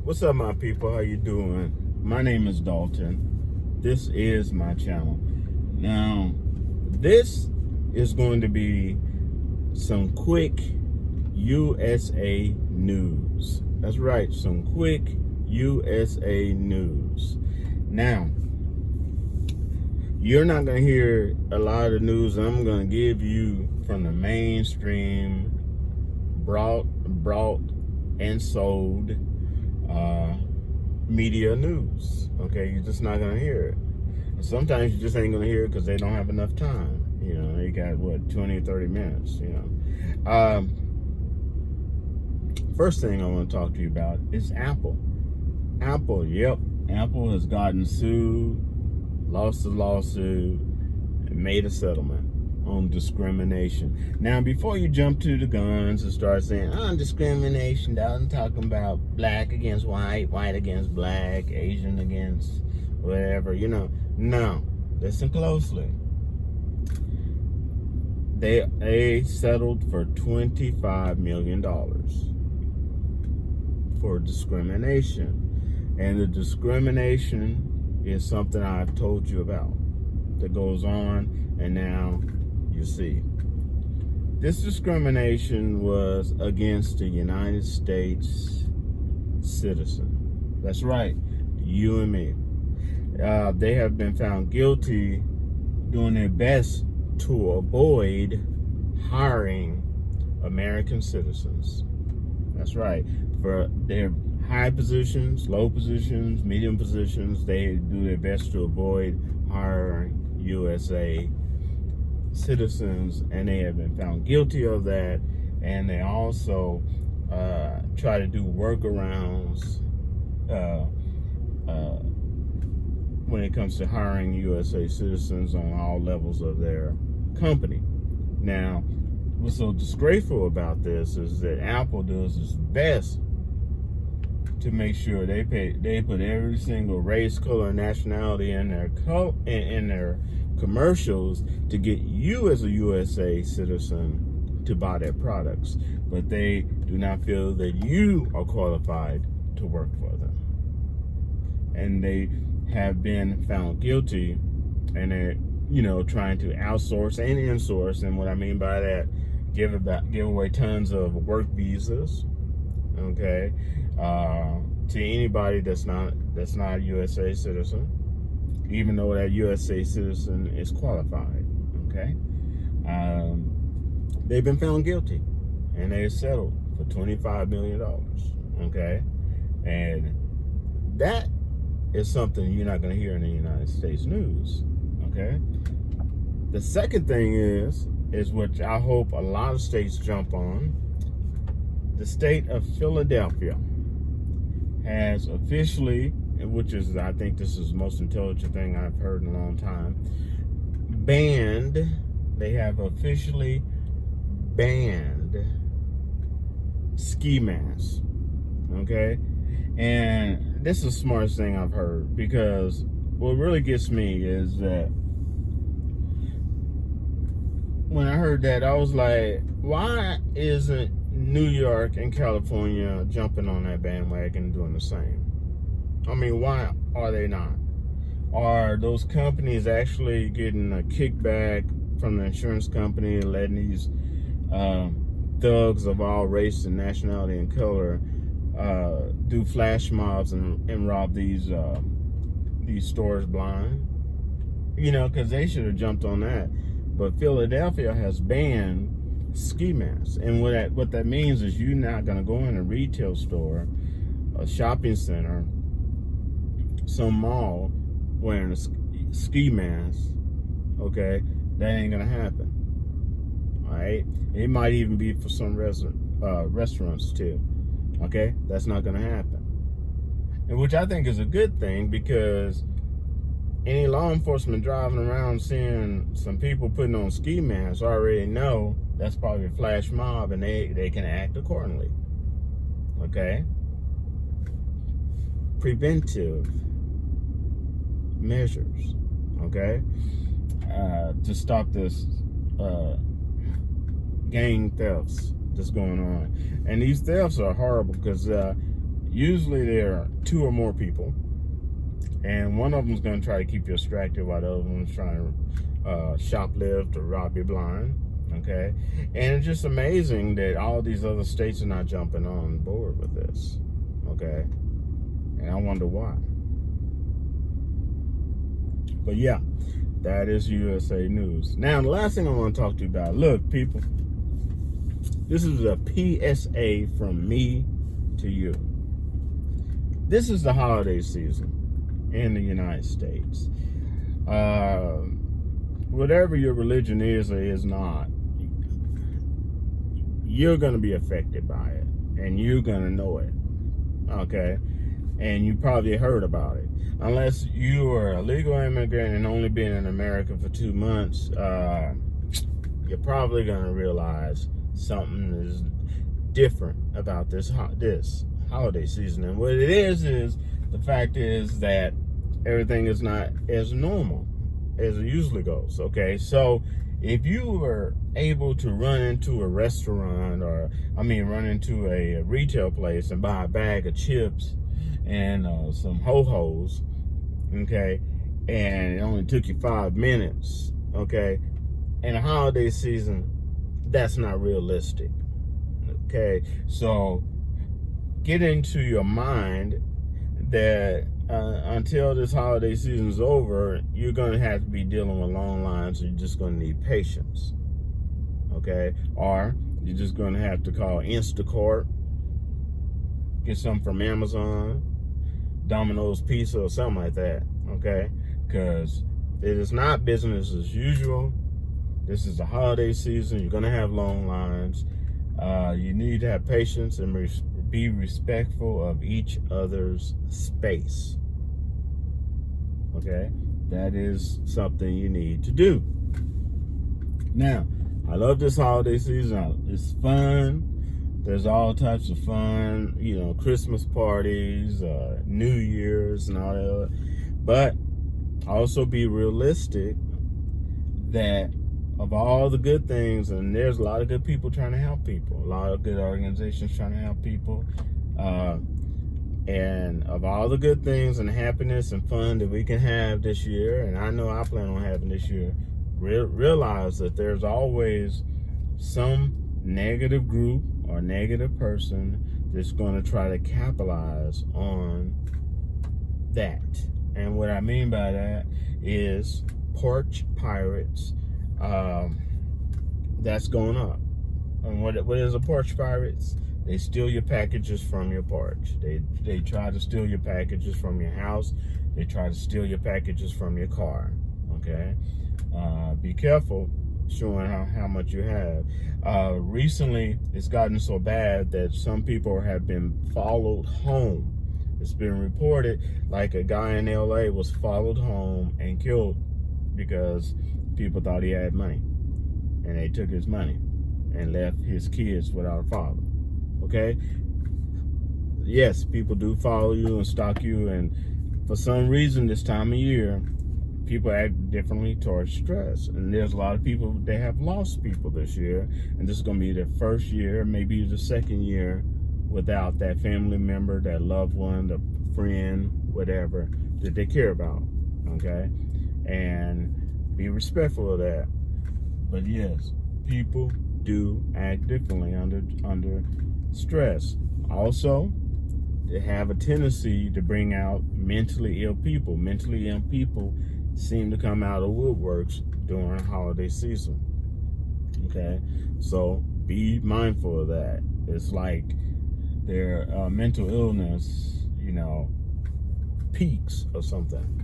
What's up, my people? How you doing? My name is Dalton. This is my channel. Now, this is going to be some quick USA news. That's right, some quick USA news. Now, you're not going to hear a lot of news I'm going to give you from the mainstream brought and sold media news. Okay, you're just not gonna hear it. Sometimes you just ain't gonna hear it because they don't have enough time. You know, they got what, 20 or 30 minutes. First thing I want to talk to you about is Apple. Yep, Apple has gotten sued, lost the lawsuit, and made a settlement on discrimination. Now, before you jump to the guns and start saying, discrimination, I'm talking about black against white, white against black, Asian against whatever, no, listen closely. They settled for $25 million for discrimination. And the discrimination is something I've told you about that goes on, and now you see. This discrimination was against a United States citizen. That's right, you and me. They have been found guilty doing their best to avoid hiring American citizens. That's right. For their high positions, low positions, medium positions, they do their best to avoid hiring USA citizens, and they have been found guilty of that. And they also try to do workarounds when it comes to hiring USA citizens on all levels of their company. Now, what's so disgraceful about this is that Apple does its best to make sure they put every single race, color, and nationality in their commercials to get you as a USA citizen to buy their products, but they do not feel that you are qualified to work for them. And they have been found guilty, and they're trying to outsource and insource. And what I mean by that, give away tons of work visas, okay, to anybody that's not a USA citizen, even though that USA citizen is qualified. Okay, they've been found guilty, and they settled for $25 million. Okay, and that is something you're not going to hear in the United States news. Okay, the second thing is which I hope a lot of states jump on. The state of Philadelphia has officially, which is, I think this is the most intelligent thing I've heard in a long time, they have officially banned ski masks. Okay? And this is the smartest thing I've heard, because what really gets me is that when I heard that, I was like, why isn't New York and California jumping on that bandwagon and doing the same? I mean, why are they not? Are those companies actually getting a kickback from the insurance company and letting these thugs of all race and nationality and color do flash mobs and rob these stores blind? Because they should have jumped on that. But Philadelphia has banned ski masks. And what that means is you're not going to go in a retail store, a shopping center, some mall wearing a ski mask. Okay? That ain't going to happen. All right? It might even be for some restaurants too. Okay? That's not going to happen. And which I think is a good thing, because any law enforcement driving around seeing some people putting on ski masks already know that's probably a flash mob, and they can act accordingly. Okay? Preventive measures, okay, to stop this gang thefts that's going on. And these thefts are horrible because usually there are 2 or more people, and one of them's going to try to keep you distracted while the other one's trying to shoplift or rob you blind. Okay, and it's just amazing that all these other states are not jumping on board with this. Okay, and I wonder why. But yeah, that is USA News. Now, the last thing I want to talk to you about. Look, people, this is a PSA from me to you. This is the holiday season in the United States. Whatever your religion is or is not, you're going to be affected by it, and you're going to know it. Okay, and you probably heard about it. Unless you are a legal immigrant and only been in America for 2 months, you're probably going to realize something is different about this holiday season. And what it is the fact is that everything is not as normal as it usually goes. Okay, so if you were able to run into a restaurant, or run into a retail place and buy a bag of chips and some ho-hos, okay, and it only took you 5 minutes, okay, in a holiday season, that's not realistic. Okay, so get into your mind that until this holiday season is over, you're going to have to be dealing with long lines. So you're just going to need patience. Okay, or you're just going to have to call Instacart, get something from Amazon, Domino's Pizza, or something like that. Okay, because it is not business as usual. This is the holiday season. You're going to have long lines. You need to have patience and be respectful of each other's space. Okay, that is something you need to do. Now, I love this holiday season. It's fun. There's all types of fun, Christmas parties, New Year's, and all that. But also be realistic that of all the good things, and there's a lot of good people trying to help people, a lot of good organizations trying to help people, and of all the good things and happiness and fun that we can have this year, and I know I plan on having this year, realize that there's always some negative group or negative person that's going to try to capitalize on that. And what I mean by that is porch pirates. That's going up. And what is a porch pirates? They steal your packages from your porch. They try to steal your packages from your house. They try to steal your packages from your car. Okay, be careful showing how much you have. Recently, it's gotten so bad that some people have been followed home. It's been reported like a guy in LA was followed home and killed because people thought he had money, and they took his money and left his kids without a father. Okay, yes, people do follow you and stalk you, and for some reason this time of year people act differently towards stress, and there's a lot of people, they have lost people this year, and this is going to be their first year, maybe the second year without that family member, that loved one, the friend, whatever that they care about. Okay, and be respectful of that. But yes, people do act differently under stress. Also, they have a tendency to bring out mentally ill people. Mentally ill people seem to come out of woodworks during holiday season. Okay, so be mindful of that. It's like their mental illness, peaks or something.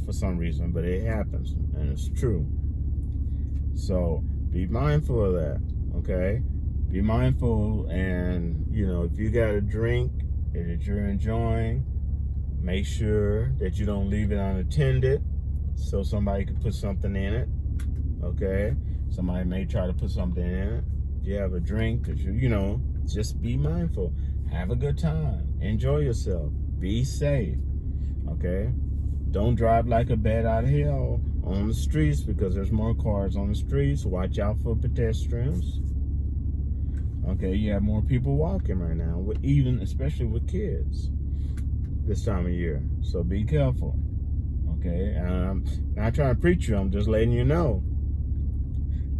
For some reason, but it happens, and it's true. So be mindful of that. Okay, be mindful, and if you got a drink that you're enjoying, make sure that you don't leave it unattended, so somebody could put something in it. Okay, somebody may try to put something in it. If you have a drink that just be mindful. Have a good time. Enjoy yourself. Be safe. Okay. Don't drive like a bat out of hell on the streets, because there's more cars on the streets. Watch out for pedestrians. Okay, you have more people walking right now, especially with kids this time of year. So be careful. Okay, I'm not trying to preach you. I'm just letting you know.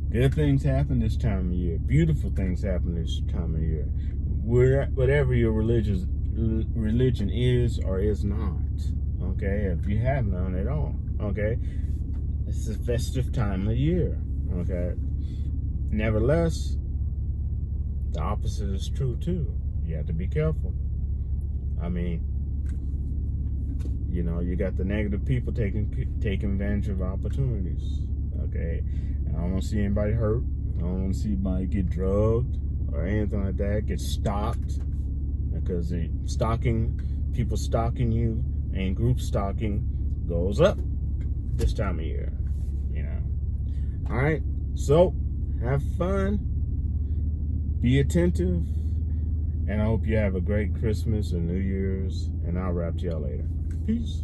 Good things happen this time of year. Beautiful things happen this time of year. Whatever your religion is or is not. Okay, if you have none at all. Okay, it's a festive time of year. Okay, nevertheless, the opposite is true too. You have to be careful. I mean, you got the negative people taking advantage of opportunities. Okay, I don't want to see anybody hurt. I don't want to see anybody get drugged or anything like that. Get stalked, because people stalking you and group stalking goes up this time of year. All right, so have fun, be attentive, and I hope you have a great Christmas and New Year's, and I'll wrap to y'all later. Peace.